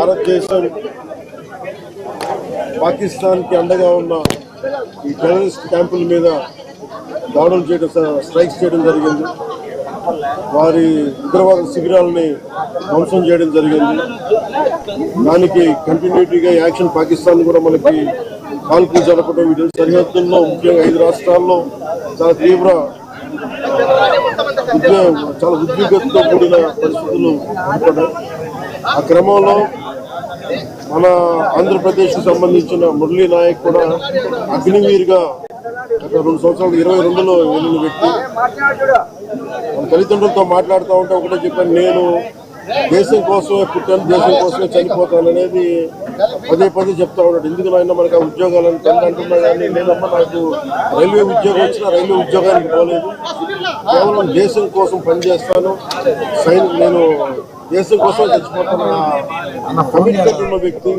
భారతదేశం పాకిస్తాన్కి అండగా ఉన్న ఈ టెర్రరిస్ట్ క్యాంపుల మీద దాడులు చేయడం, స్ట్రైక్స్ చేయడం జరిగింది. వారి ఉగ్రవాద శిబిరాలని ధ్వంసం చేయడం జరిగింది. దానికి కంటిన్యూటీగా యాక్షన్ పాకిస్తాన్ కూడా మనకి కాల్పులు జరపడం, వీటి సరిహద్దుల్లో ముఖ్యంగా 5 రాష్ట్రాల్లో చాలా తీవ్ర చాలా ఉద్విగ్నతతో కూడిన పరిస్థితులు ఏర్పడ్డాయి. ఆ క్రమంలో మన ఆంధ్రప్రదేశ్కి సంబంధించిన మురళీ నాయక్ కూడా అగ్నివీర్గా గత 2 సంవత్సరాలు 22లో వెళ్ళిన వ్యక్తి. మన తల్లిదండ్రులతో మాట్లాడుతూ ఉంటే ఒకటే చెప్పాను, నేను దేశం కోసమే పుట్టాను, దేశం కోసమే చనిపోతాను అనేది పదే చెప్తా ఉన్నాడు. ఎందుకు నాయన మనకు ఆ ఉద్యోగాలను తండ్రి అంటున్నా కానీ, నేనమ్మా నాకు రైల్వే ఉద్యోగం వచ్చినా రైల్వే ఉద్యోగానికి పోలేదు, కేవలం దేశం కోసం పనిచేస్తాను, నేను దేశం కోసం చచ్చిపోతాను అన్న కమిట్మెంట్ ఉన్న వ్యక్తి.